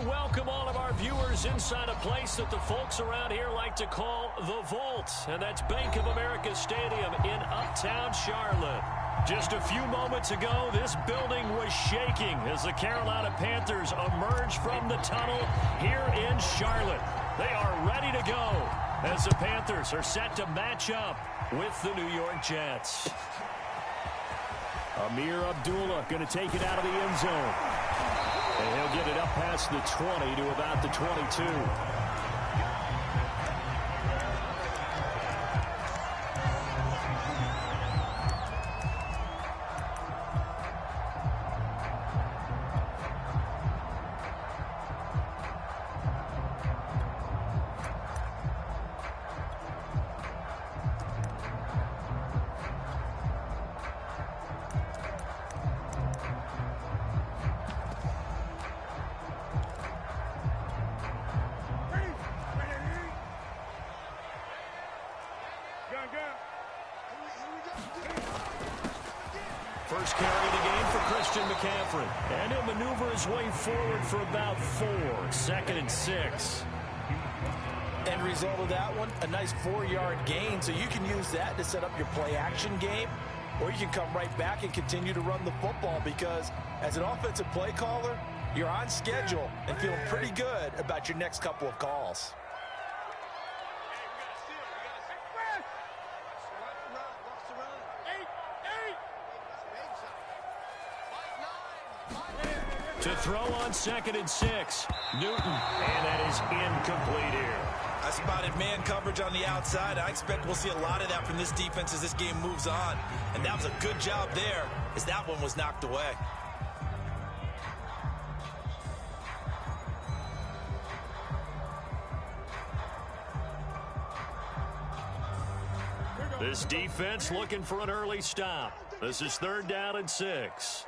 welcome all of our viewers inside a place that the folks around here like to call the Vault, and that's Bank of America Stadium in Uptown Charlotte. Just a few moments ago, this building was shaking as the Carolina Panthers emerged from the tunnel here in Charlotte. They are ready to go as the Panthers are set to match up with the New York Jets. Amir Abdullah going to take it out of the end zone. And he'll get it up past the 20 to about the 22. First carry of the game for Christian McCaffrey. And he'll maneuver his way forward for about 4. 2nd and 6. End result of that one, a nice 4-yard gain. So you can use that to set up your play-action game, or you can come right back and continue to run the football because as an offensive play caller, you're on schedule and feeling pretty good about your next couple of calls. To throw on 2nd and 6. Newton, and that is incomplete here. I spotted man coverage on the outside. I expect we'll see a lot of that from this defense as this game moves on. And that was a good job there as that one was knocked away. This defense looking for an early stop. This is 3rd down and 6.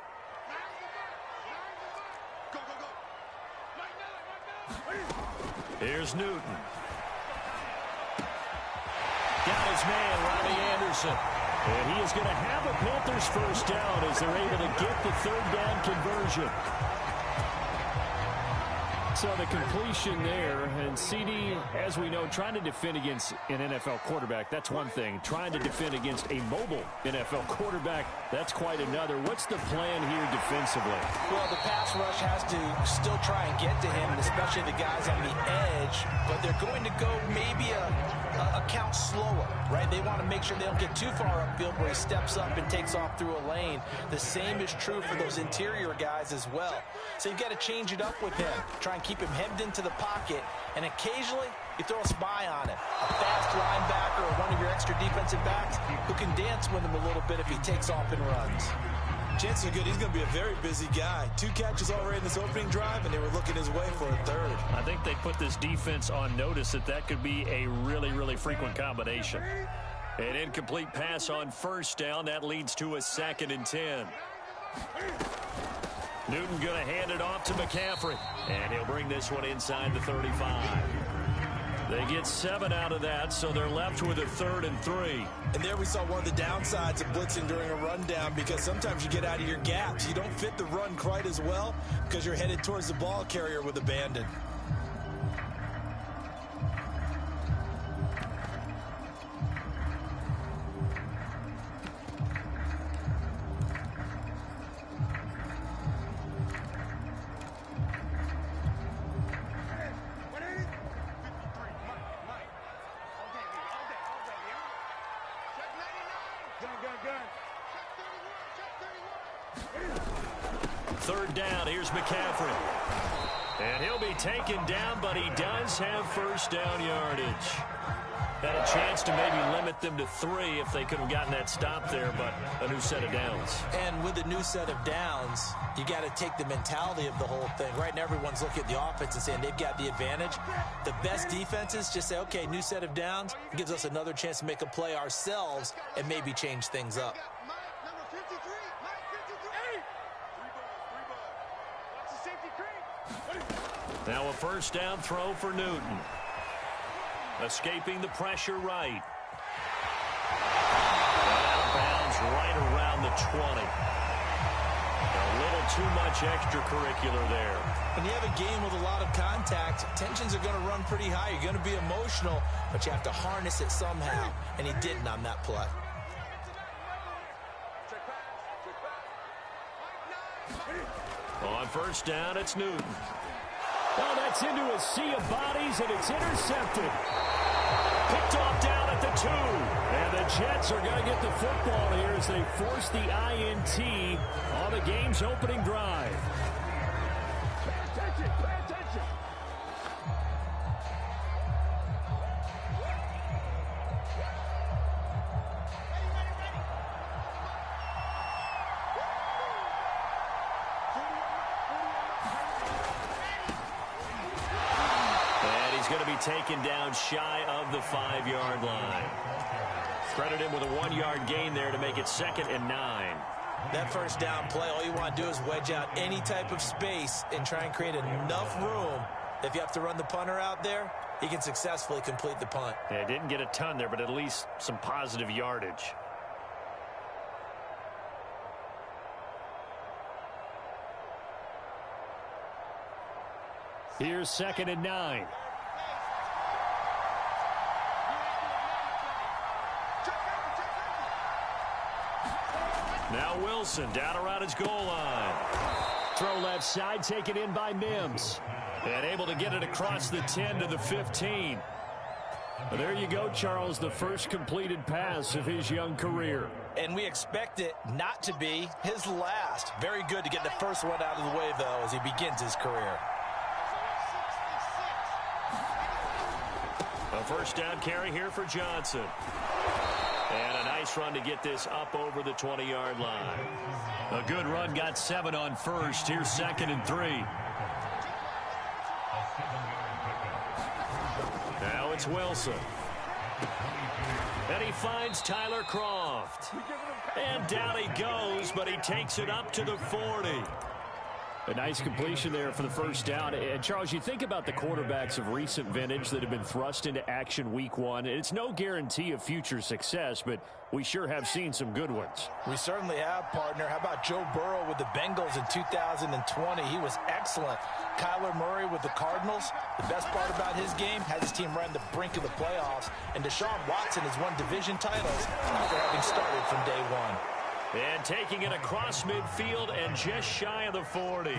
Here's Newton. Got his man, Robbie Anderson. And he is going to have a Panthers first down as they're able to get the 3rd down conversion. So the completion there, and CD, as we know, trying to defend against an NFL quarterback, that's one thing. Trying to defend against a mobile NFL quarterback, that's quite another. What's the plan here defensively? Well, the pass rush has to still try and get to him, and especially the guys on the edge, but they're going to go maybe a count slower, right? They want to make sure they don't get too far upfield where he steps up and takes off through a lane. The same is true for those interior guys as well. So you've got to change it up with him. Try and keep him hemmed into the pocket, and occasionally you throw a spy on him. A fast linebacker or one of your extra defensive backs who can dance with him a little bit if he takes off and runs. Chances are good he's going to be a very busy guy. 2 catches already in this opening drive, and they were looking his way for a 3rd. I think they put this defense on notice that could be a really, really frequent combination. An incomplete pass on 1st down. That leads to a 2nd and 10. Newton going to hand it off to McCaffrey. And he'll bring this one inside the 35. They get 7 out of that, so they're left with a 3rd and 3. And there we saw one of the downsides of blitzing during a rundown because sometimes you get out of your gaps. You don't fit the run quite as well because you're headed towards the ball carrier with abandon. Third down, here's McCaffrey. And he'll be taken down, but he does have first down yardage. Had a chance to maybe limit them to 3 if they could have gotten that stop there, but a new set of downs. And with a new set of downs, you got to take the mentality of the whole thing. Right now, everyone's looking at the offense and saying they've got the advantage. The best defenses just say, okay, new set of downs. It gives us another chance to make a play ourselves and maybe change things up. Now a first down throw for Newton. Escaping the pressure right. Out of bounds right around the 20. A little too much extracurricular there. When you have a game with a lot of contact, tensions are going to run pretty high. You're going to be emotional, but you have to harness it somehow, and he didn't on that play. On first down, it's Newton. Oh, that's into a sea of bodies, and it's intercepted. Picked off down at the 2. And the Jets are going to get the football here as they force the INT on the game's opening drive. Pay attention, pay attention. Going to be taken down shy of the 5-yard line. Credit him with a 1-yard gain there to make it 2nd and 9. That first down play, all you want to do is wedge out any type of space and try and create enough room. If you have to run the punter out there, he can successfully complete the punt. Yeah, didn't get a ton there, but at least some positive yardage. Here's 2nd and 9. Now Wilson down around his goal line. Throw left side, taken in by Mims. And able to get it across the 10 to the 15. Well, there you go, Charles, the first completed pass of his young career. And we expect it not to be his last. Very good to get the first one out of the way, though, as he begins his career. A first down carry here for Johnson. And a nice run to get this up over the 20-yard line. A good run, got 7 on first. Here's 2nd and 3. Now it's Wilson. And he finds Tyler Croft. And down he goes, but he takes it up to the 40. A nice completion there for the first down. And, Charles, you think about the quarterbacks of recent vintage that have been thrust into action week 1. It's no guarantee of future success, but we sure have seen some good ones. We certainly have, partner. How about Joe Burrow with the Bengals in 2020? He was excellent. Kyler Murray with the Cardinals. The best part about his game, has his team right on the brink of the playoffs. And Deshaun Watson has won division titles after having started from day 1. And taking it across midfield and just shy of the 40.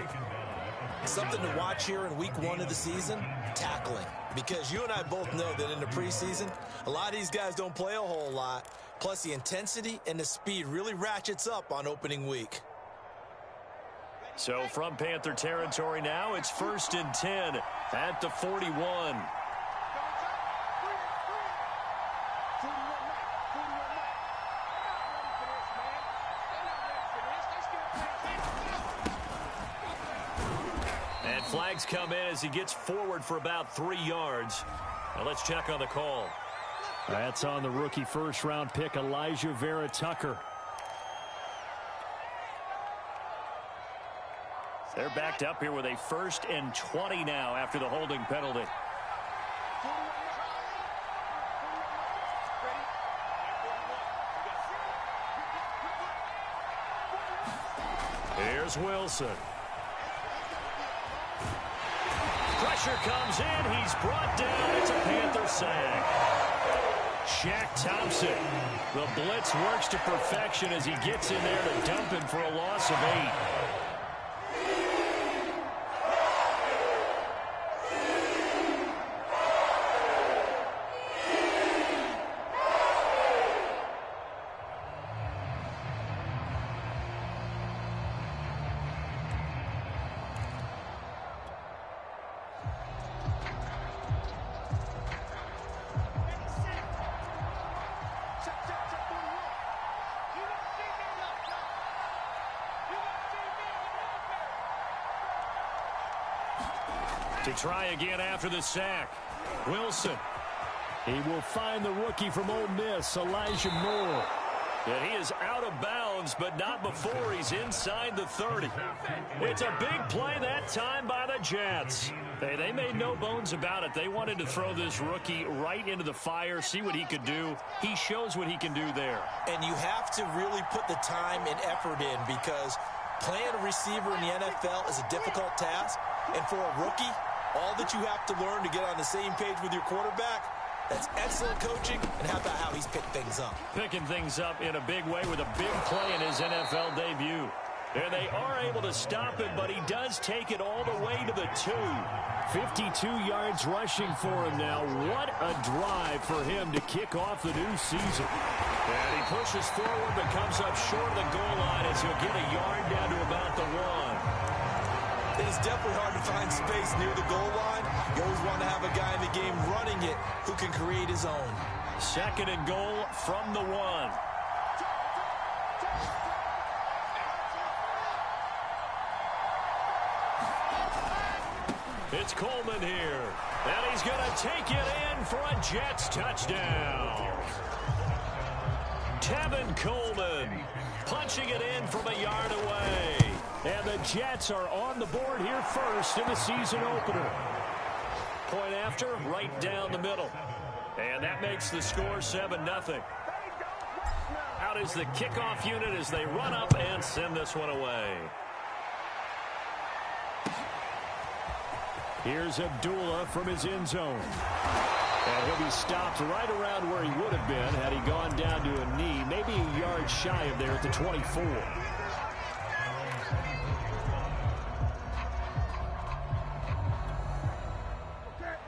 Something to watch here in week 1 of the season, tackling. Because you and I both know that in the preseason, a lot of these guys don't play a whole lot. Plus the intensity and the speed really ratchets up on opening week. So from Panther territory now, it's 1st and 10 at the 41. Flags come in as he gets forward for about 3 yards. Now let's check on the call. That's on the rookie first-round pick, Elijah Vera Tucker. They're backed up here with a 1st and 20 now after the holding penalty. Here's Wilson. Pressure comes in. He's brought down. It's a Panther sack. Shaq Thompson. The blitz works to perfection as he gets in there to dump him for a loss of 8. To try again after the sack. Wilson. He will find the rookie from Ole Miss, Elijah Moore. And he is out of bounds, but not before he's inside the 30. It's a big play that time by the Jets. They made no bones about it. They wanted to throw this rookie right into the fire, see what he could do. He shows what he can do there. And you have to really put the time and effort in because Playing a receiver in the NFL is a difficult task. And for a rookie, all that you have to learn to get on the same page with your quarterback, that's excellent coaching. And how about how he's picked things up? Picking things up in a big way with a big play in his NFL debut. And they are able to stop him, but he does take it all the way to the 2. 52 yards rushing for him now. What a drive for him to kick off the new season. And he pushes forward but comes up short of the goal line as he'll get a yard down to about the 1. It is definitely hard to find space near the goal line. You always want to have a guy in the game running it who can create his own. 2nd and goal from the 1. It's Coleman here, and he's going to take it in for a Jets touchdown. Tevin Coleman punching it in from a yard away. And the Jets are on the board here first in the season opener. Point after, right down the middle. And that makes the score 7-0. Out is the kickoff unit as they run up and send this one away. Here's Abdullah from his end zone. And he'll be stopped right around where he would have been had he gone down to a knee, maybe a yard shy of there at the 24.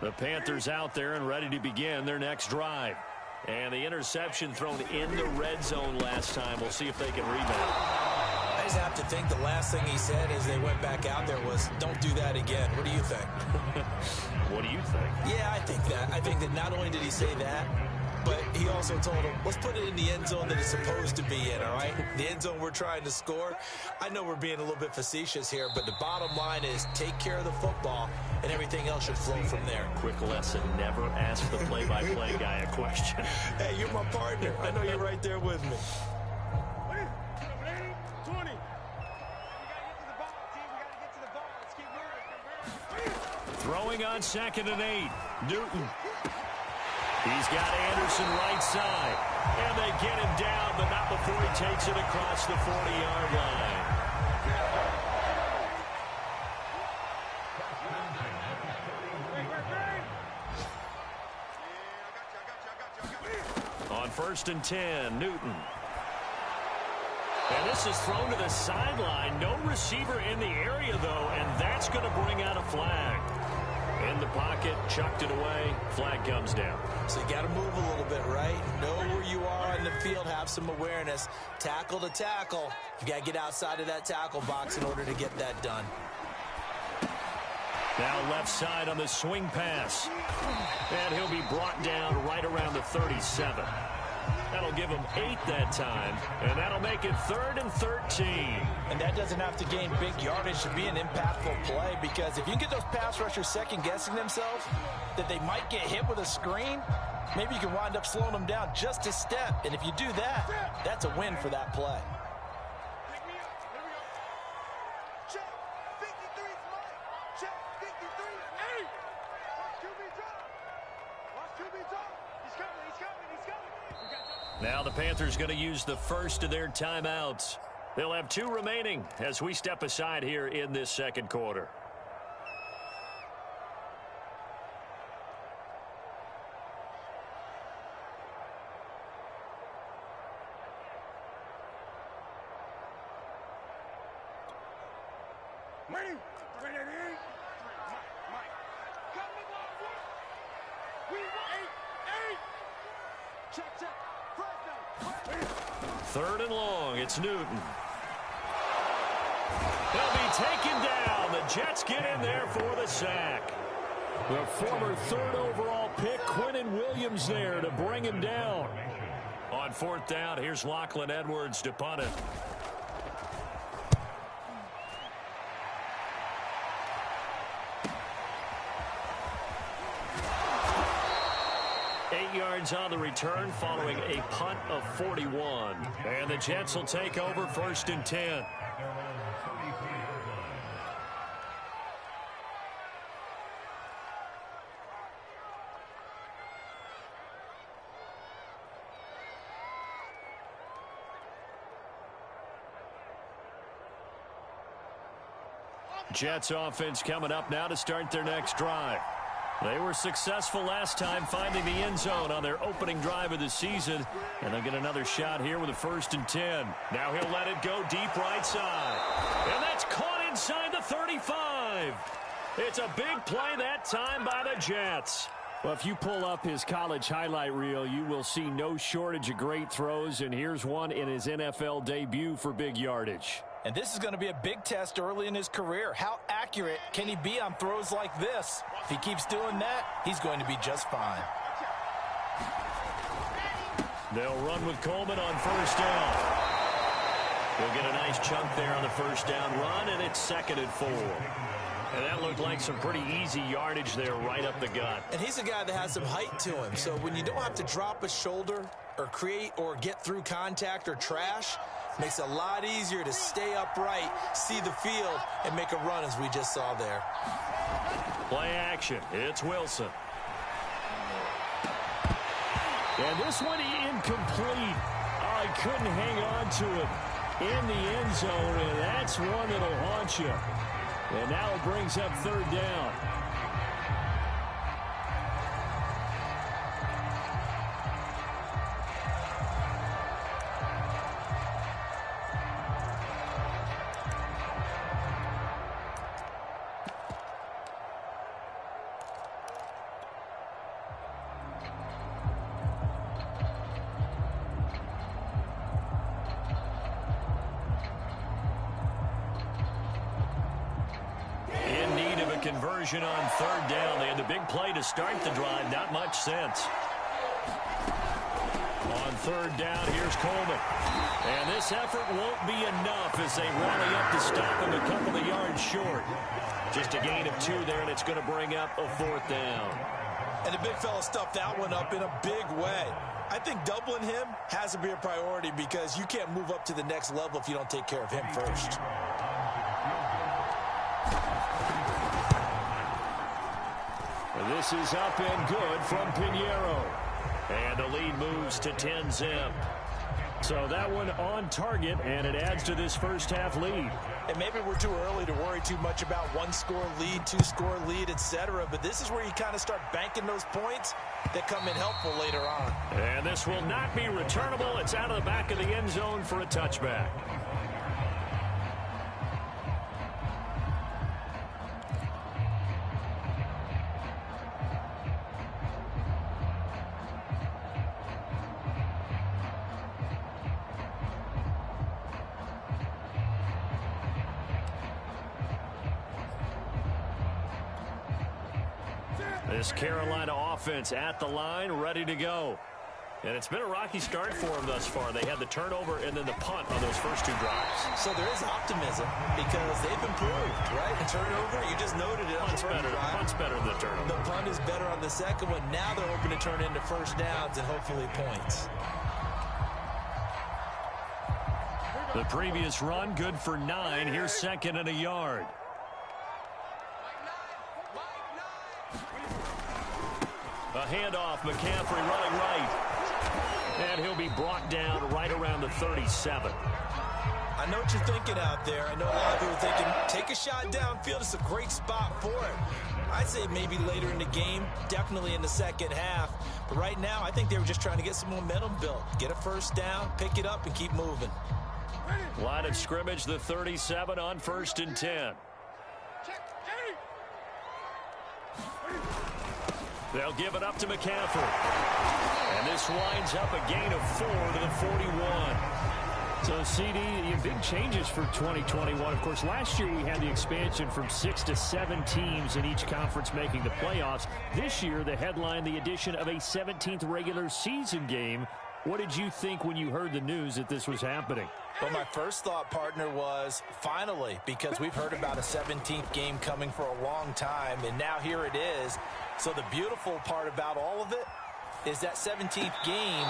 The Panthers out there and ready to begin their next drive. And the interception thrown in the red zone last time. We'll see if they can rebound. I just have to think the last thing he said as they went back out there was, don't do that again. What do you think? What do you think? Yeah, I think that. I think that not only did he say that, but he also told him, let's put it in the end zone that it's supposed to be in, all right? The end zone we're trying to score. I know we're being a little bit facetious here, but the bottom line is take care of the football, and everything else should flow from there. Quick lesson, never ask the play-by-play guy a question. Hey, you're my partner. I know you're right there with me. Throwing on 2nd and 8. Newton. He's got Anderson right side. And they get him down, but not before he takes it across the 40-yard line. On 1st and 10, Newton. And this is thrown to the sideline. No receiver in the area, though, and that's going to bring out a flag. In the pocket, chucked it away, flag comes down. So you got to move a little bit, right? Know where you are on the field, have some awareness. Tackle to tackle. You got to get outside of that tackle box in order to get that done. Now left side on the swing pass. And he'll be brought down right around the 37. That'll give him 8 that time, and that'll make it 3rd and 13. And that doesn't have to gain big yardage to be an impactful play, because if you can get those pass rushers second-guessing themselves that they might get hit with a screen, maybe you can wind up slowing them down just a step. And if you do that, that's a win for that play. Now the Panthers going to use the first of their timeouts. They'll have 2 remaining as we step aside here in this second quarter. Third and long, it's Newton. He'll be taken down. The Jets get in there for the sack. The former 3rd overall pick, Quentin Williams, there to bring him down. On 4th down, here's Lachlan Edwards to punt it. Yards on the return following a punt of 41. And the Jets will take over 1st and 10. Jets offense coming up now to start their next drive. They were successful last time finding the end zone on their opening drive of the season. And they'll get another shot here with a 1st and 10. Now he'll let it go deep right side. And that's caught inside the 35. It's a big play that time by the Jets. Well, if you pull up his college highlight reel, you will see no shortage of great throws. And here's one in his NFL debut for big yardage. And this is going to be a big test early in his career. How accurate can he be on throws like this? If he keeps doing that, he's going to be just fine. They'll run with Coleman on 1st down. They'll get a nice chunk there on the 1st down run, and it's 2nd and 4. And that looked like some pretty easy yardage there right up the gut. And he's a guy that has some height to him. So when you don't have to drop a shoulder or create or get through contact or trash, makes it a lot easier to stay upright, see the field, and make a run as we just saw there. Play action. It's Wilson. And this one incomplete. Oh, he couldn't hang on to it in the end zone, and that's one that'll haunt you. And now it brings up 3rd down. Conversion on 3rd down. They had the big play to start the drive. Not much sense. On 3rd down, here's Coleman. And this effort won't be enough as they rally up to stop him a couple of yards short. Just a gain of 2 there, and it's going to bring up a 4th down. And the big fella stuffed that one up in a big way. I think doubling him has to be a priority because you can't move up to the next level if you don't take care of him first. This is up and good from Pinheiro. And the lead moves to 10-zip. So that one on target, and it adds to this first half lead. And maybe we're too early to worry too much about 1-score lead, 2-score lead, etc. But this is where you kind of start banking those points that come in helpful later on. And this will not be returnable. It's out of the back of the end zone for a touchback. This Carolina offense at the line, ready to go. And it's been a rocky start for them thus far. They had the turnover and then the punt on those first 2 drives. So there is optimism because they've improved, right? The turnover, you just noted it on the first drive. The punt's better than the turnover. The punt is better on the second one. Now they're hoping to turn into 1st downs and hopefully points. The previous run, good for 9. Here's 2nd and a yard. A handoff, McCaffrey running right. And he'll be brought down right around the 37. I know what you're thinking out there. I know a lot of people are thinking, take a shot downfield. It's a great spot for it. I'd say maybe later in the game, definitely in the second half. But right now, I think they were just trying to get some momentum built. Get a 1st down, pick it up, and keep moving. Line of scrimmage, the 37 on 1st and 10. They'll give it up to McCaffrey. And this winds up a gain of 4 to the 41. So, CD, big changes for 2021. Of course, last year we had the expansion from 6 to 7 teams in each conference making the playoffs. This year, they headlined the addition of a 17th regular season game. What did you think when you heard the news that this was happening? Well, my first thought, partner, was finally, because we've heard about a 17th game coming for a long time, and now here it is. So the beautiful part about all of it is that 17th game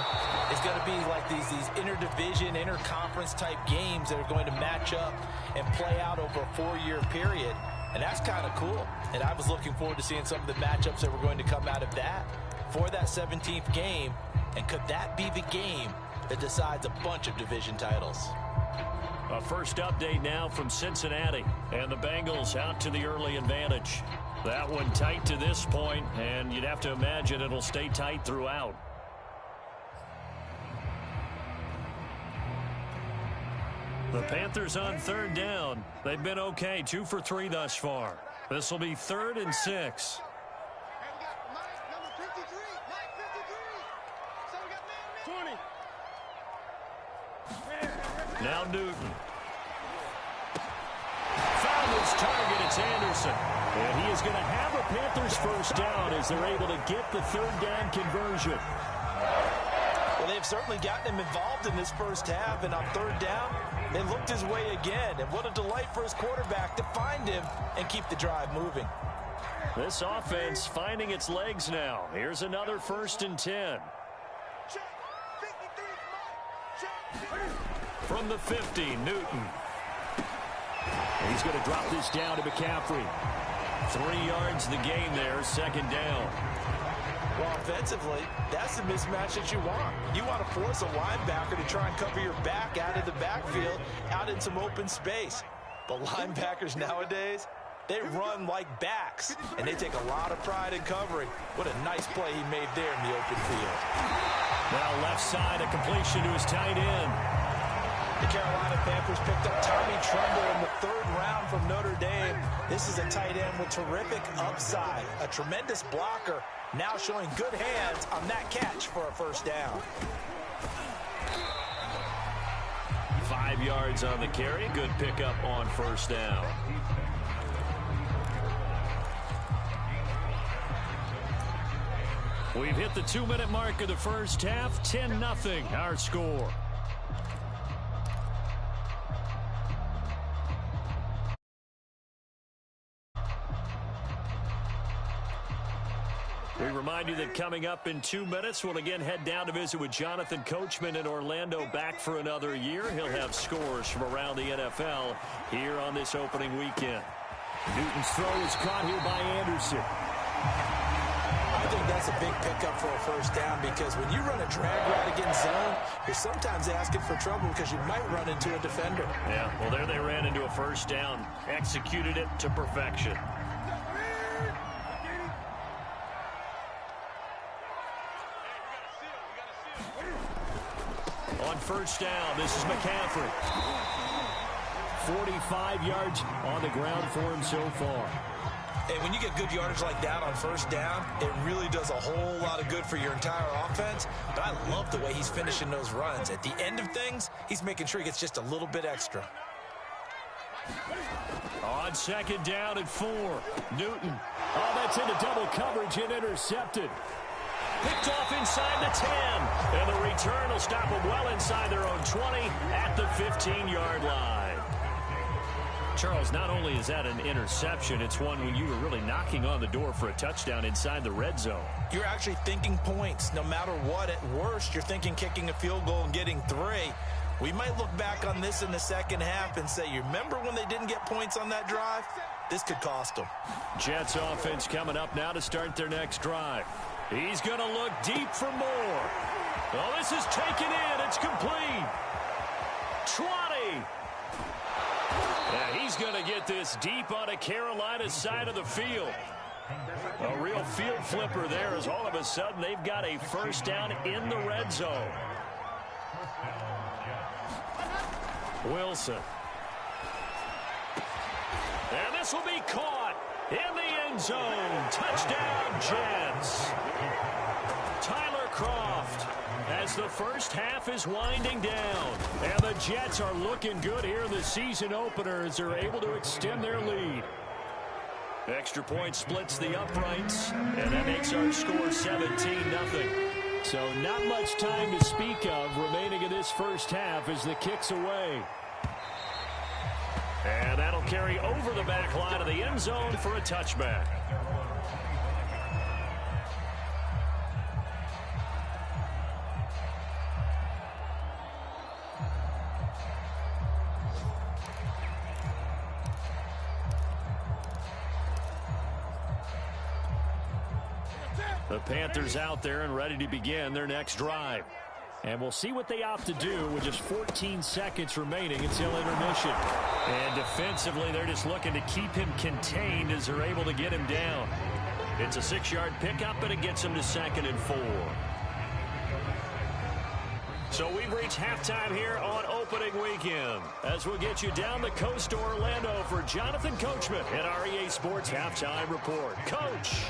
is going to be like these interdivision, interconference type games that are going to match up and play out over a 4-year period. And that's kind of cool. And I was looking forward to seeing some of the matchups that were going to come out of that for that 17th game. And could that be the game that decides a bunch of division titles? A first update now from Cincinnati. And the Bengals out to the early advantage. That one tight to this point, and you'd have to imagine it'll stay tight throughout. The Panthers on third down. They've been okay, 2 for 3 thus far. This will be 3rd and 6. Now Newton. Found his target. It's Anderson. And he is going to have a Panthers first down as they're able to get the 3rd down conversion. Well, they've certainly gotten him involved in this first half, and on 3rd down, they looked his way again. And what a delight for his quarterback to find him and keep the drive moving. This offense finding its legs now. Here's another 1st and 10. From the 50, Newton. He's going to drop this down to McCaffrey. 3 yards the gain there, 2nd down. Well, offensively, that's the mismatch that you want. You want to force a linebacker to try and cover your back out of the backfield, out in some open space. But linebackers nowadays, they run like backs, and they take a lot of pride in covering. What a nice play he made there in the open field. Now left side, a completion to his tight end. The Carolina Panthers picked up Tommy Tremble in the 3rd round from Notre Dame. This is a tight end with terrific upside, a tremendous blocker, now showing good hands on that catch for a first down. 5 yards on the carry. Good pickup on first down. We've hit the 2-minute mark of the first half. 10-0 our score. We remind you that coming up in 2 minutes, we'll again head down to visit with Jonathan Coachman in Orlando, back for another year. He'll have scores from around the NFL here on this opening weekend. Newton's throw is caught here by Anderson. I think that's a big pickup for a first down, because when you run a drag route against zone, you're sometimes asking for trouble because you might run into a defender. Yeah, well, there they ran into a first down. Executed it to perfection. On first down, this is McCaffrey. 45 yards on the ground for him so far. And when you get good yardage like that on first down, it really does a whole lot of good for your entire offense. But I love the way he's finishing those runs. At the end of things, he's making sure he gets just a little bit extra. On 2nd down and 4, Newton. Oh, that's into double coverage and intercepted. Picked off inside the 10. And the return will stop them well inside their own 20 at the 15-yard line. Charles, not only is that an interception, it's one when you were really knocking on the door for a touchdown inside the red zone. You're actually thinking points. No matter what, at worst, you're thinking kicking a field goal and getting 3. We might look back on this in the second half and say, you remember when they didn't get points on that drive? This could cost them. Jets offense coming up now to start their next drive. He's going to look deep for more. Oh, this is taken in. It's complete. 20. Yeah, he's going to get this deep on a Carolina side of the field. A real field flipper there, as all of a sudden they've got a first down in the red zone. Wilson. And this will be caught in the end zone. Touchdown, Jets. Tyler Kroft, as the first half is winding down. And the Jets are looking good here in the season opener as they're able to extend their lead. Extra point splits the uprights, and that makes our score 17-0. So not much time to speak of remaining in this first half as the kick's away. And that'll carry over the back line of the end zone for a touchback. The Panthers out there and ready to begin their next drive. And we'll see what they opt to do with just 14 seconds remaining until intermission. And defensively, they're just looking to keep him contained as they're able to get him down. It's a 6-yard pickup, and it gets him to 2nd and 4. So we've reached halftime here on opening weekend as we'll get you down the coast to Orlando for Jonathan Coachman at our EA Sports Halftime Report. Coach.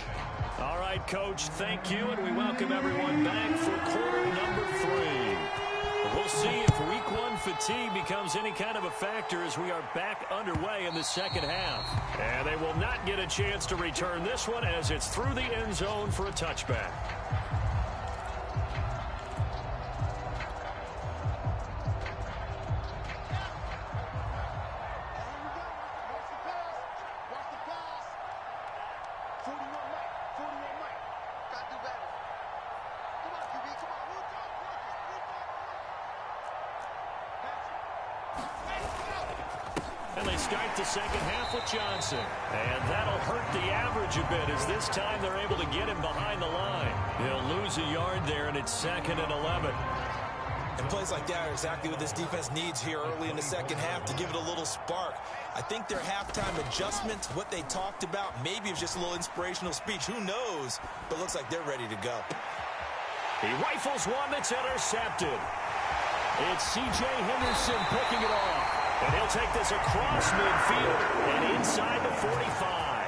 All right, Coach, thank you, and we welcome everyone back for quarter number 3. We'll see if week 1 fatigue becomes any kind of a factor as we are back underway in the second half. And they will not get a chance to return this one as it's through the end zone for a touchback. And they start the second half with Johnson. And that'll hurt the average a bit as this time they're able to get him behind the line. He'll lose a yard there, and it's 2nd and 11. And plays like that are exactly what this defense needs here early in the second half to give it a little spark. I think their halftime adjustment, what they talked about, maybe it's just a little inspirational speech. Who knows? But it looks like they're ready to go. He rifles one that's intercepted. It's C.J. Henderson picking it off. And he'll take this across midfield and inside the 45.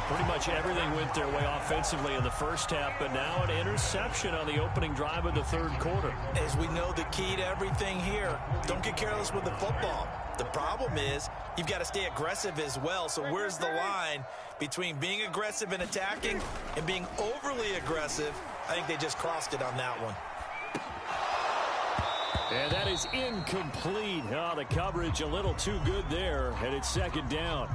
Pretty much everything went their way offensively in the first half, but now an interception on the opening drive of the third quarter. As we know, the key to everything here, don't get careless with the football. The problem is you've got to stay aggressive as well. So where's the line between being aggressive and attacking and being overly aggressive? I think they just crossed it on that one. And that is incomplete. Oh, the coverage a little too good there, and it's second down.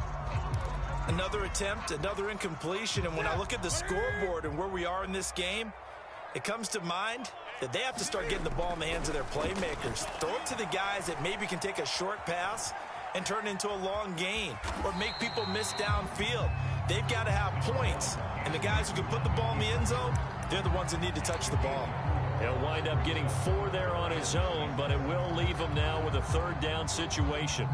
Another attempt, another incompletion, and when I look at the scoreboard and where we are in this game, it comes to mind that they have to start getting the ball in the hands of their playmakers. Throw it to the guys that maybe can take a short pass and turn it into a long gain or make people miss downfield. They've got to have points, and the guys who can put the ball in the end zone, they're the ones that need to touch the ball. He'll wind up getting 4 there on his own, but it will leave him now with a third down situation.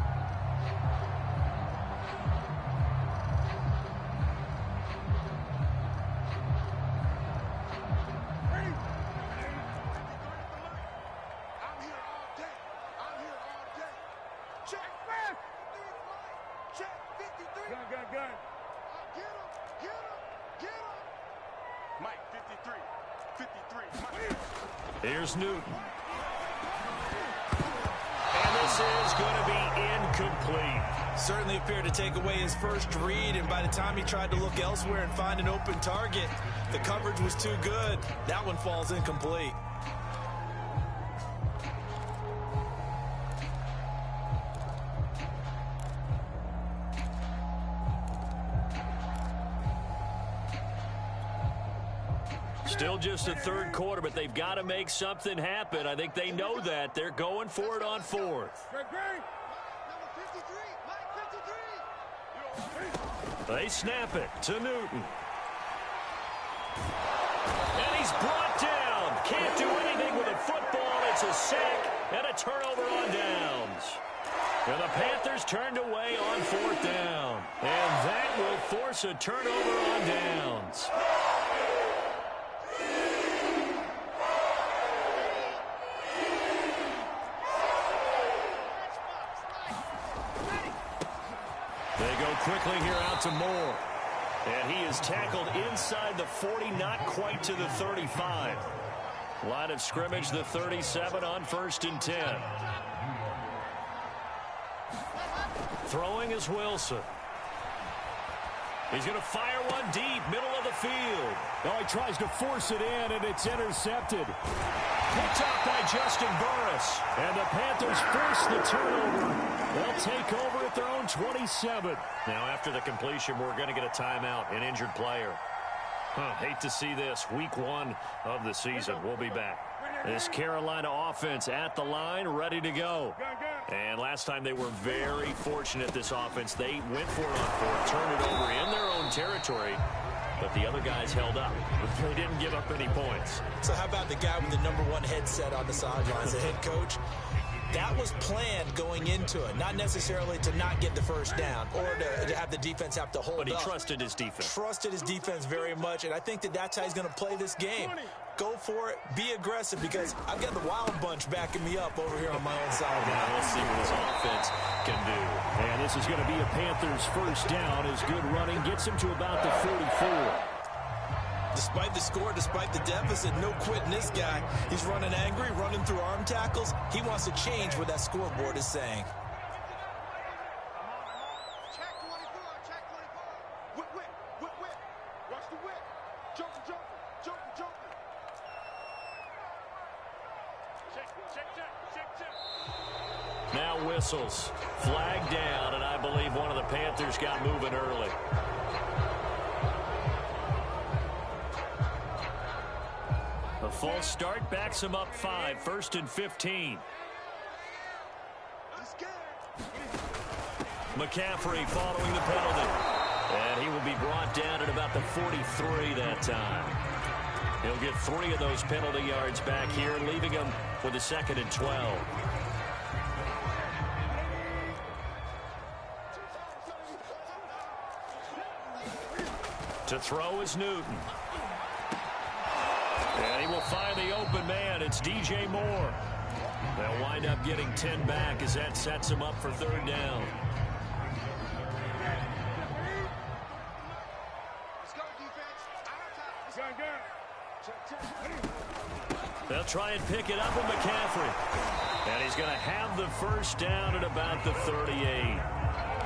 Here's Newton. And this is going to be incomplete. Certainly appeared to take away his first read, and by the time he tried to look elsewhere and find an open target, the coverage was too good. That one falls incomplete. Still just the third quarter, but they've got to make something happen. I think they know that. They're going for it on fourth. They snap it to Newton. And he's brought down. Can't do anything with a football. It's a sack and a turnover on downs. And the Panthers turned away on fourth down. And that will force a turnover on downs. Quickly here out to Moore. And he is tackled inside the 40, not quite to the 35. Line of scrimmage, the 37 on 1st and 10. Throwing is Wilson. He's going to fire one deep, middle of the field. Oh, he tries to force it in, and it's intercepted. Picked off by Justin Burris. And the Panthers force the turnover. They'll take over at their own 27. Now, after the completion, we're going to get a timeout, an injured player. Hate to see this. Week 1 of the season. We'll be back. This Carolina offense at the line, ready to go. And last time they were very fortunate, this offense. They went for it on fourth, turned it over in their own territory, but the other guys held up. They didn't give up any points. So how about the guy with the #1 headset on the sidelines, the head coach? That was planned going into it, not necessarily to not get the first down or to have the defense have to hold up. But he trusted his defense. Trusted his defense very much, and I think that's how he's going to play this game. Go for it, be aggressive, because I've got the wild bunch backing me up over here on my own side. Now we'll see what this offense can do. And this is going to be a Panthers first down as good running gets him to about the 44. Despite the score, despite the deficit, no quitting this guy. He's running angry, running through arm tackles. He wants to change what that scoreboard is saying. Check 24, check 24. Whip, whip, whip, whip. Watch the whip. Jumping, jumping, jumping, jumping. Check, check, check, check, check. Now whistles. Flag down, and I believe one of the Panthers got moving early. A false start backs him up 5, 1st and 15. McCaffrey following the penalty. And he will be brought down at about the 43 that time. He'll get 3 of those penalty yards back here, leaving him with a 2nd and 12. To throw is Newton. And he will find the open man. It's DJ Moore. They'll wind up getting 10 back as that sets him up for 3rd down. Let's go, defense. They'll try and pick it up with McCaffrey. And he's going to have the first down at about the 38.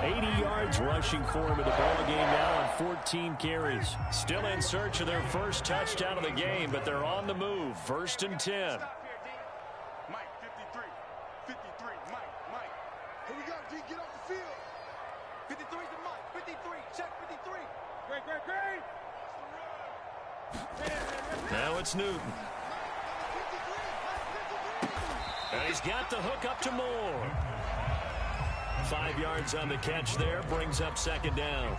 80 yards rushing for him in the ball game now on 14 carries. Still in search of their first touchdown of the game, but they're on the move. 1st and 10. Mike, 53. 53. Mike, Mike. Here we go, G. Get off the field. 53 to Mike. 53. Check 53. Great, great, great. Now it's Newton. And he's got the hook up to Moore. 5 yards on the catch there, brings up 2nd down.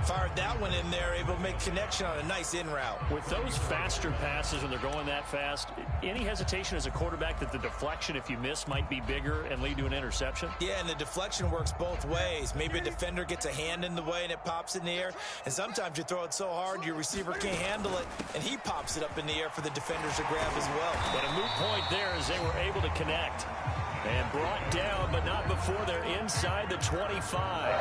Fired that one in there, able to make connection on a nice in route. With those faster passes and they're going that fast, any hesitation as a quarterback that the deflection, if you miss, might be bigger and lead to an interception? Yeah, and the deflection works both ways. Maybe a defender gets a hand in the way and it pops in the air. And sometimes you throw it so hard your receiver can't handle it, and he pops it up in the air for the defenders to grab as well. But a moot point there as they were able to connect. And brought down, but not before they're inside the 25.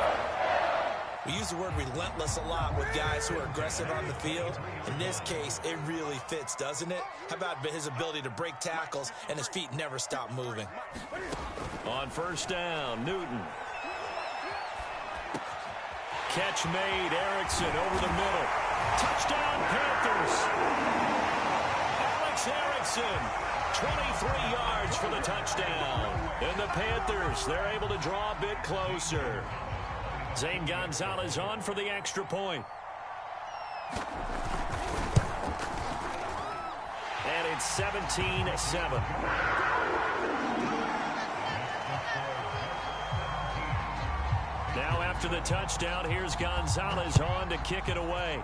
We use the word relentless a lot with guys who are aggressive on the field. In this case, it really fits, doesn't it? How about his ability to break tackles and his feet never stop moving? On 1st down, Newton. Catch made, Erickson over the middle. Touchdown, Panthers. Alex Erickson. 23 yards for the touchdown. And the Panthers, they're able to draw a bit closer. Zane Gonzalez on for the extra point. And it's 17-7. Now after the touchdown, here's Gonzalez on to kick it away.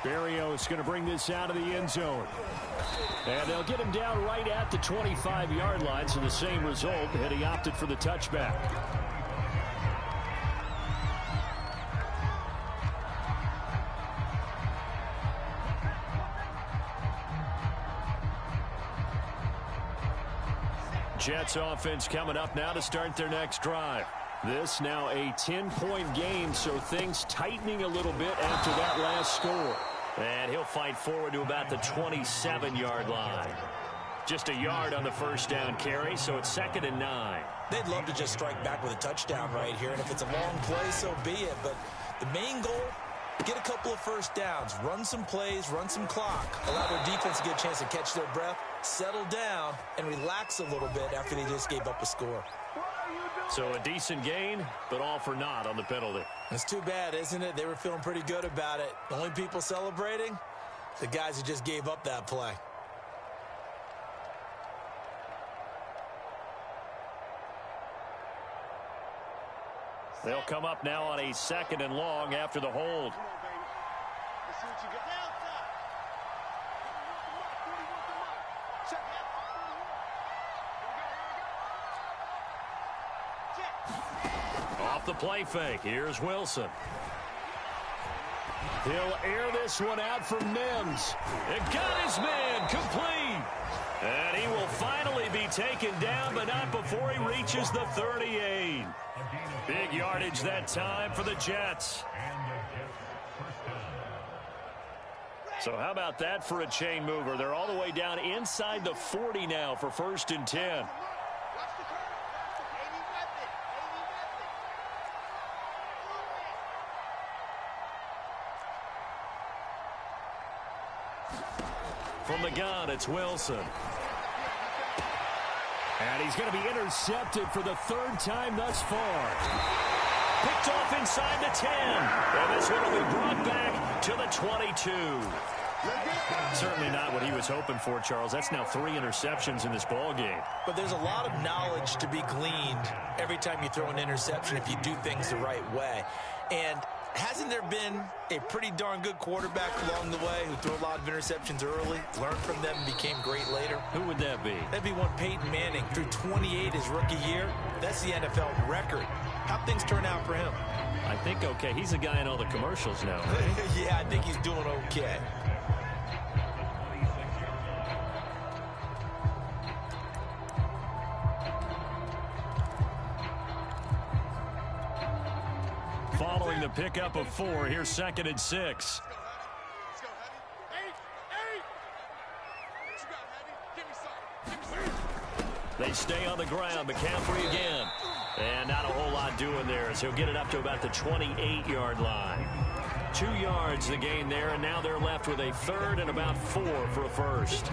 Berrios going to bring this out of the end zone. And they'll get him down right at the 25-yard line, so the same result, and he opted for the touchback. Jets offense coming up now to start their next drive. This now a 10-point game, so things tightening a little bit after that last score. And he'll fight forward to about the 27-yard line. Just a yard on the 1st down carry, so it's 2nd and 9. They'd love to just strike back with a touchdown right here, and if it's a long play, so be it. But the main goal, get a couple of 1st downs, run some plays, run some clock, allow their defense to get a chance to catch their breath, settle down, and relax a little bit after they just gave up a score. So a decent gain, but all for naught on the penalty. It's too bad, isn't it? They were feeling pretty good about it. The only people celebrating, the guys who just gave up that play. They'll come up now on a 2nd and long after the hold. Come on, baby. Let's see what you got. Check. Off the play fake. Here's Wilson. He'll air this one out for Mims. It got his man complete. And he will finally be taken down, but not before he reaches the 38. Big yardage that time for the Jets. So how about that for a chain mover? They're all the way down inside the 40 now for 1st and 10. From the gun, it's Wilson. And he's going to be intercepted for the 3rd time thus far. Picked off inside the 10. And this one will be brought back to the 22. Certainly not what he was hoping for, Charles. That's now 3 interceptions in this ball game. But there's a lot of knowledge to be gleaned every time you throw an interception if you do things the right way. And hasn't there been a pretty darn good quarterback along the way who threw a lot of interceptions early, learned from them, and became great later? Who would that be? That'd be one Peyton Manning. Threw 28 his rookie year. That's the NFL record. How'd things turn out for him? I think okay. He's a guy in all the commercials now, right? Yeah, I think he's doing okay. Following the pickup of 4, here's 2nd and 6. Let's go, Hattie. Hey! What you got, Hattie? Give me some. They stay on the ground. McCaffrey again. And not a whole lot doing there as he'll get it up to about the 28-yard line. 2 yards the gain there, and now they're left with a 3rd and about 4 for a first.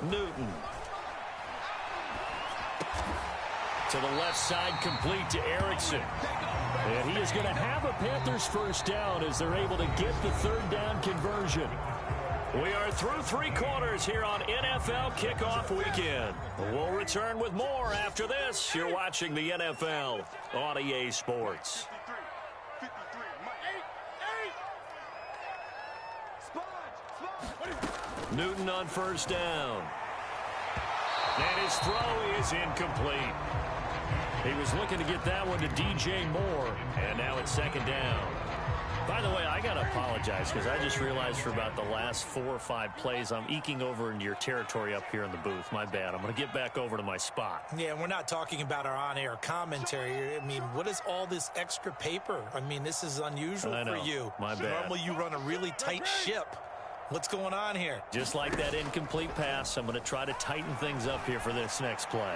Newton. To the left side, complete to Erickson. And he is going to have a Panthers first down as they're able to get the 3rd down conversion. We are through 3 quarters here on NFL Kickoff Weekend. We'll return with more after this. You're watching the NFL on EA Sports. 53, Mike. Newton on first down. And his throw is incomplete. He was looking to get that one to DJ Moore. And now it's 2nd down. By the way, I got to apologize because I just realized for about the last 4 or 5 plays, I'm eking over into your territory up here in the booth. My bad. I'm going to get back over to my spot. Yeah, we're not talking about our on-air commentary. I mean, what is all this extra paper? I mean, this is unusual for you. My bad. Normally you run a really tight ship. What's going on here? Just like that incomplete pass, I'm going to try to tighten things up here for this next play.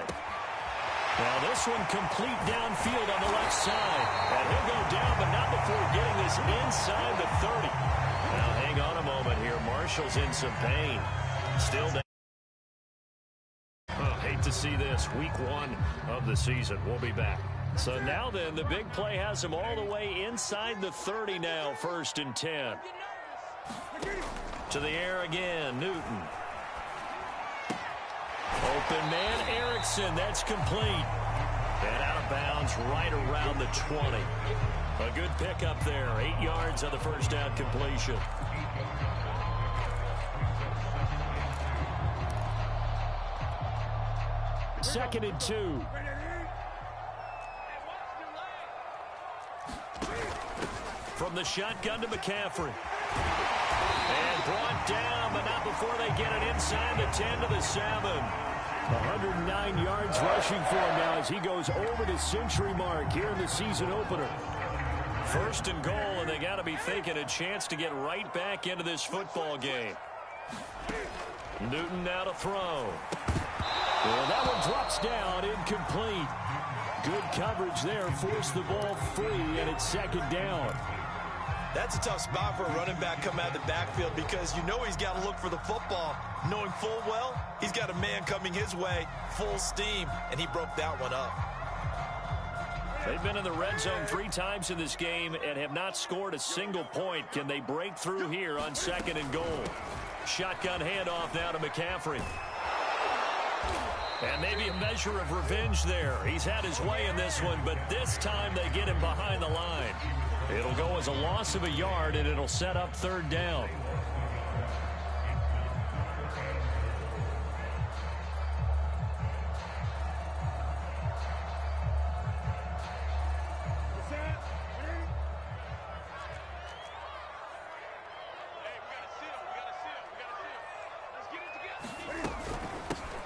Well, this one complete downfield on the left side. And he'll go down, but not before getting this inside the 30. Now, hang on a moment here. Marshall's in some pain. Still down. Oh, hate to see this. Week 1 of the season. We'll be back. So now then, the big play has him all the way inside the 30 now, 1st and 10. To the air again, Newton. Open man, Erickson. That's complete. And out of bounds right around the 20. A good pickup there. 8 yards on the first down completion. Second and 2. From the shotgun to McCaffrey. And brought down, but not before they get it inside the 10 to the 7. 109 yards rushing for him now as he goes over the century mark here in the season opener. 1st and goal, and they got to be thinking a chance to get right back into this football game. Newton now to throw. Well, that one drops down, incomplete. Good coverage there, forced the ball free, and it's 2nd down. That's a tough spot for a running back coming out of the backfield because you know he's got to look for the football, knowing full well he's got a man coming his way, full steam, and he broke that one up. They've been in the red zone 3 times in this game and have not scored a single point. Can they break through here on 2nd and goal? Shotgun handoff now to McCaffrey. And maybe a measure of revenge there. He's had his way in this one, but this time they get him behind the line. It'll go as a loss of a yard, and it'll set up 3rd down.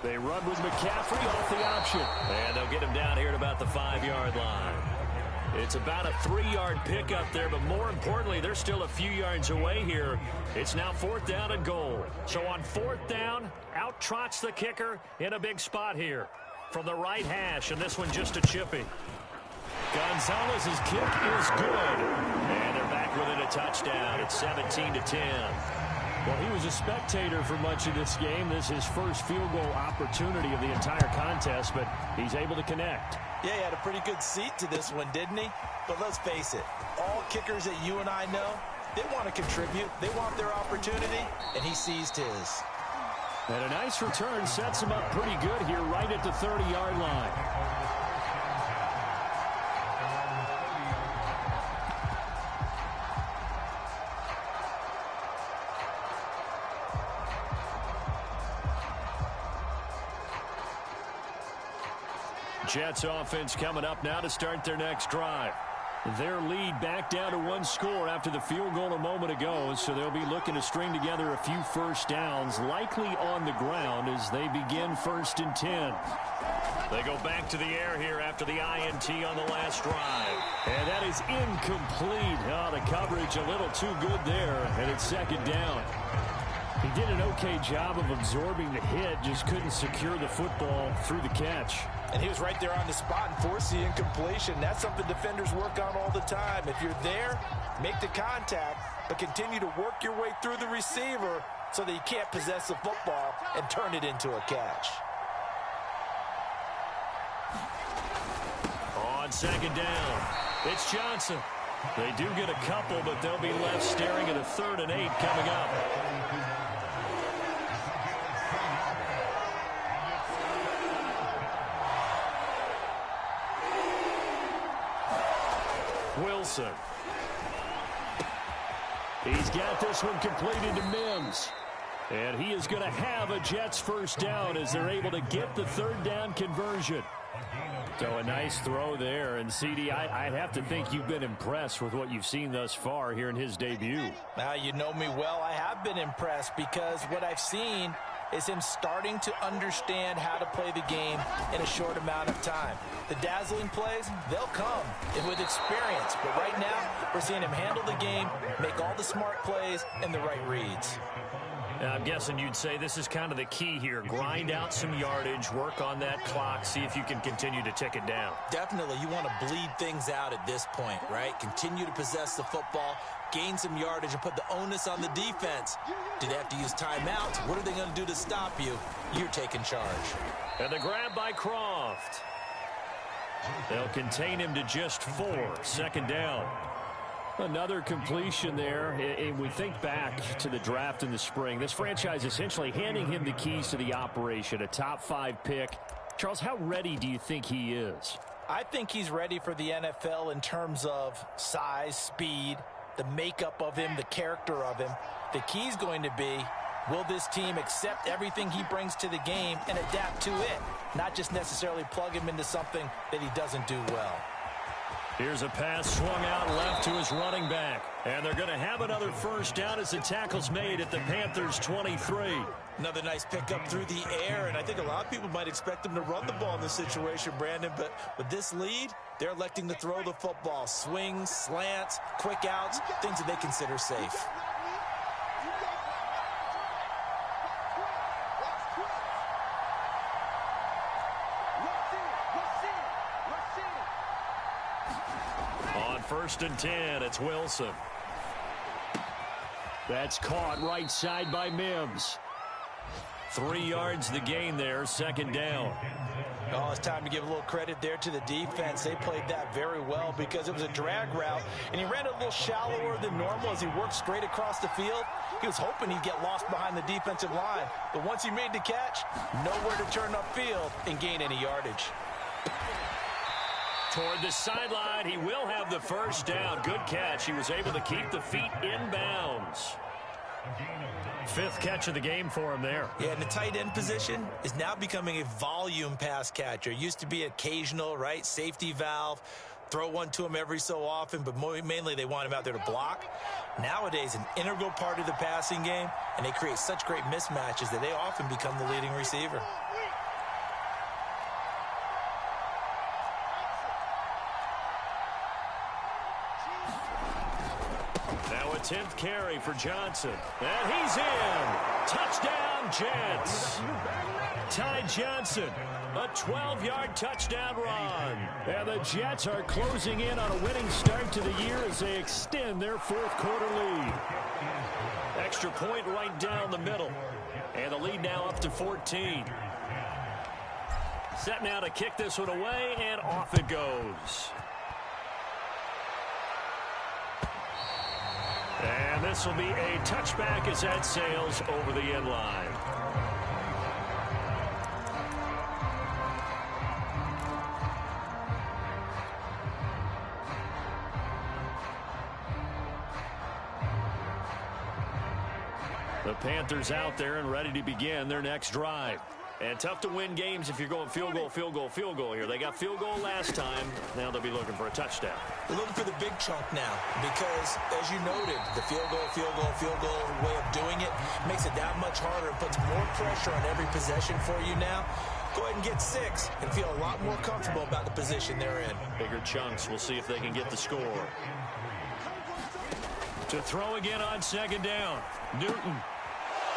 They run with McCaffrey off the option. And they'll get him down here at about the 5-yard line. It's about a 3-yard pickup there, but more importantly, they're still a few yards away here. It's now 4th down and goal. So on 4th down, out trots the kicker in a big spot here from the right hash, and this one just a chippy. Gonzalez's kick is good. And they're back within a touchdown. It's 17-10. Well, he was a spectator for much of this game. This is his first field goal opportunity of the entire contest, but he's able to connect. Yeah, he had a pretty good seat to this one, didn't he? But let's face it, all kickers that you and I know, they want to contribute. They want their opportunity, and he seized his. And a nice return sets him up pretty good here right at the 30-yard line. Jets offense coming up now to start their next drive. Their lead back down to 1 score after the field goal a moment ago, so they'll be looking to string together a few first downs, likely on the ground as they begin 1st and 10. They go back to the air here after the INT on the last drive. And that is incomplete. Oh, the coverage a little too good there, and it's 2nd down. He did an okay job of absorbing the hit, just couldn't secure the football through the catch. And he was right there on the spot and forced the incompletion. That's something defenders work on all the time. If you're there, make the contact, but continue to work your way through the receiver so that you can't possess the football and turn it into a catch. On 2nd down, it's Johnson. They do get a couple, but they'll be left staring at a 3rd and 8 coming up. Wilson. He's got this one completed to Mims. And he is going to have a Jets first down as they're able to get the 3rd down conversion. So a nice throw there. And, CD, I'd have to think you've been impressed with what you've seen thus far here in his debut. Now, you know me well. I have been impressed because what I've seen is him starting to understand how to play the game in a short amount of time. The dazzling plays, they'll come with experience. But right now, we're seeing him handle the game, make all the smart plays, and the right reads. I'm guessing you'd say this is kind of the key here. Grind out some yardage, work on that clock, see if you can continue to tick it down. Definitely, you want to bleed things out at this point, right? Continue to possess the football, gain some yardage, and put the onus on the defense. Do they have to use timeouts? What are they going to do to stop you? You're taking charge. And the grab by Croft. They'll contain him to just 4. 2nd down. Another completion there. And we think back to the draft in the spring. This franchise essentially handing him the keys to the operation, a top 5 pick. Charles, how ready do you think he is? I think he's ready for the NFL in terms of size, speed, the makeup of him, the character of him. The key's going to be, will this team accept everything he brings to the game and adapt to it? Not just necessarily plug him into something that he doesn't do well. Here's a pass swung out left to his running back. And they're going to have another first down as the tackle's made at the Panthers' 23. Another nice pickup through the air, and I think a lot of people might expect them to run the ball in this situation, Brandon, but with this lead, they're electing to throw the football. Swings, slants, quick outs, things that they consider safe. On 1st and 10, it's Wilson. That's caught right side by Mims. 3 yards the gain there, second down. Oh, it's time to give a little credit there to the defense. They played that very well because it was a drag route, and he ran a little shallower than normal as he worked straight across the field. He was hoping he'd get lost behind the defensive line, but once he made the catch, nowhere to turn upfield and gain any yardage. Toward the sideline, he will have the first down. Good catch. He was able to keep the feet in bounds. 5th catch of the game for him there. Yeah, and the tight end position is now becoming a volume pass catcher. Used to be occasional, right? Safety valve. Throw one to him every so often, but mainly they want him out there to block. Nowadays, an integral part of the passing game, and they create such great mismatches that they often become the leading receiver. Now a 10th carry for Johnson. And he's in. Touchdown, Jets. Ty Johnson, a 12-yard touchdown run. And the Jets are closing in on a winning start to the year as they extend their 4th quarter lead. Extra point right down the middle. And the lead now up to 14. Set now to kick this one away, and off it goes. And this will be a touchback as that sails over the end line. The Panthers out there and ready to begin their next drive. And tough to win games if you're going field goal, field goal, field goal here. They got field goal last time. Now they'll be looking for a touchdown. They're looking for the big chunk now because, as you noted, the field goal way of doing it makes it that much harder and puts more pressure on every possession for you now. Go ahead and get 6 and feel a lot more comfortable about the position they're in. Bigger chunks. We'll see if they can get the score. To throw again on second down. Newton.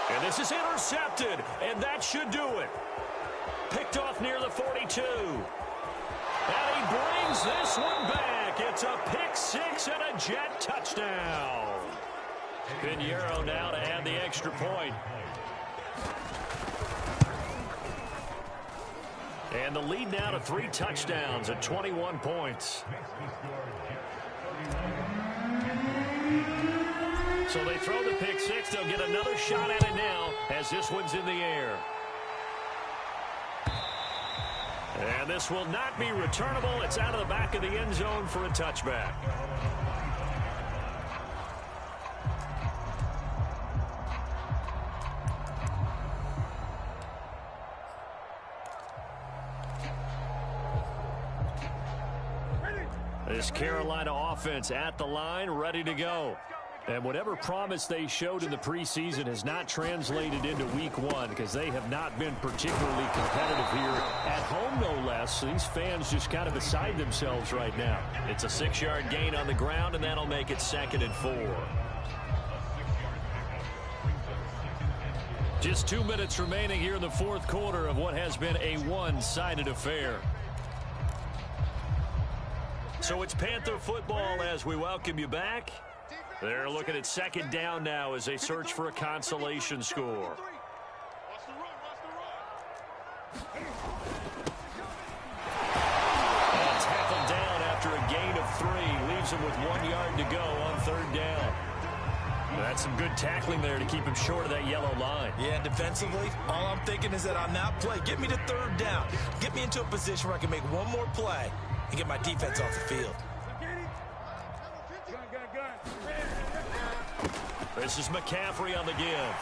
And this is intercepted, and that should do it. Picked off near the 42. And he brings this one back. It's a pick 6 and a Jet touchdown. Pinheiro now to add the extra point. And the lead now to 3 touchdowns at 21 points. So they throw the pick 6. They'll get another shot at it now as this one's in the air. And this will not be returnable. It's out of the back of the end zone for a touchback. This Carolina offense at the line, ready to go. And whatever promise they showed in the preseason has not translated into week 1 because they have not been particularly competitive here at home, no less. These fans just kind of beside themselves right now. It's a 6-yard gain on the ground, and that'll make it 2nd and 4. Just 2 minutes remaining here in the 4th quarter of what has been a one-sided affair. So it's Panther football as we welcome you back. They're looking at second down now as they search for a consolation score. And tackled down after a gain of 3. Leaves him with 1 yard to go on 3rd down. That's some good tackling there to keep him short of that yellow line. Yeah, defensively, all I'm thinking is that on that play, get me to 3rd down. Get me into a position where I can make one more play and get my defense off the field. This is McCaffrey on the give.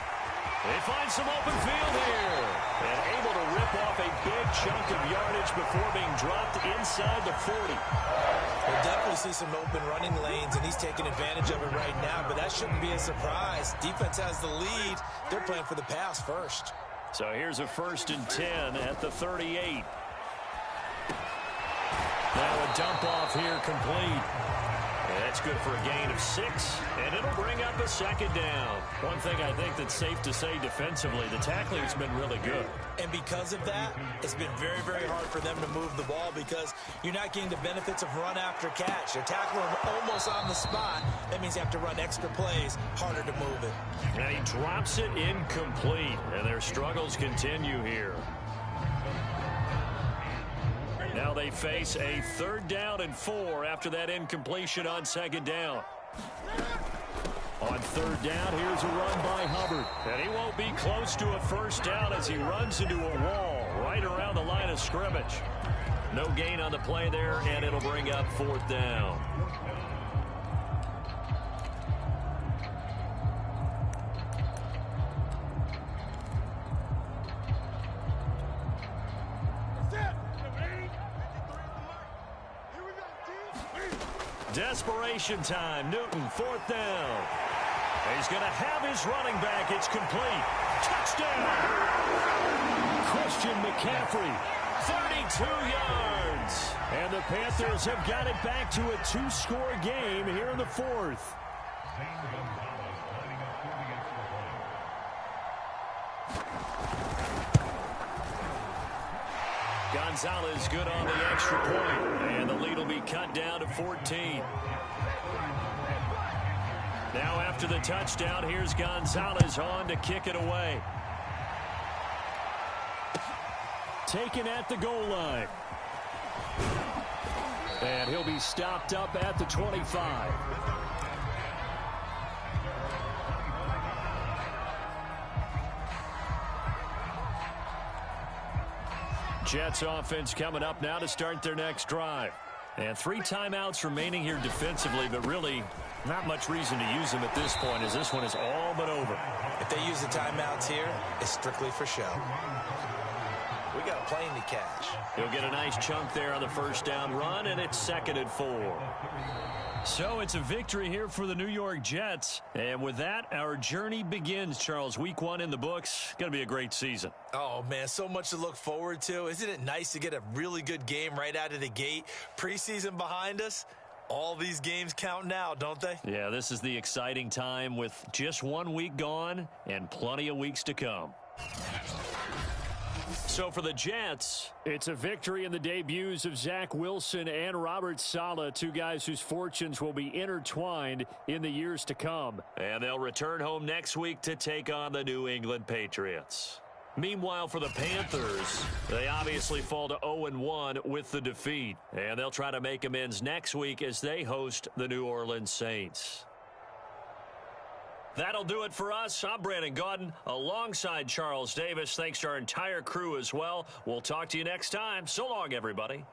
They find some open field here. And able to rip off a big chunk of yardage before being dropped inside the 40. We'll definitely see some open running lanes, and he's taking advantage of it right now, but that shouldn't be a surprise. Defense has the lead. They're playing for the pass first. So here's a 1st and 10 at the 38. Now a dump off here complete. That's good for a gain of 6, and it'll bring up a second down. One thing I think that's safe to say defensively, the tackling's been really good. And because of that, it's been very, very hard for them to move the ball because you're not getting the benefits of run after catch. They're tackling almost on the spot. That means you have to run extra plays, harder to move it. And he drops it incomplete, and their struggles continue here. Now they face a 3rd down and 4 after that incompletion on 2nd down. On 3rd down, here's a run by Hubbard. And he won't be close to a first down as he runs into a wall right around the line of scrimmage. No gain on the play there, and it'll bring up 4th down. Desperation time. Newton, 4th down. He's going to have his running back. It's complete. Touchdown. Christian McCaffrey. 32 yards. And the Panthers have got it back to a 2-score game here in the 4th. Gonzalez good on the extra point, and the lead will be cut down to 14. Now after the touchdown, here's Gonzalez on to kick it away. Taken at the goal line. And he'll be stopped up at the 25. Jets offense coming up now to start their next drive. And 3 timeouts remaining here defensively, but really not much reason to use them at this point as this one is all but over. If they use the timeouts here, it's strictly for show. We got a plane to catch. He'll get a nice chunk there on the first down run, and it's 2nd and 4. So it's a victory here for the New York Jets. And with that, our journey begins, Charles. Week 1 in the books. Going to be a great season. Oh, man, so much to look forward to. Isn't it nice to get a really good game right out of the gate? Preseason behind us. All these games count now, don't they? Yeah, this is the exciting time with just 1 week gone and plenty of weeks to come. So for the Jets, it's a victory in the debuts of Zach Wilson and Robert Saleh, 2 guys whose fortunes will be intertwined in the years to come. And they'll return home next week to take on the New England Patriots. Meanwhile, for the Panthers, they obviously fall to 0-1 with the defeat. And they'll try to make amends next week as they host the New Orleans Saints. That'll do it for us. I'm Brandon Gaudin alongside Charles Davis. Thanks to our entire crew as well. We'll talk to you next time. So long, everybody.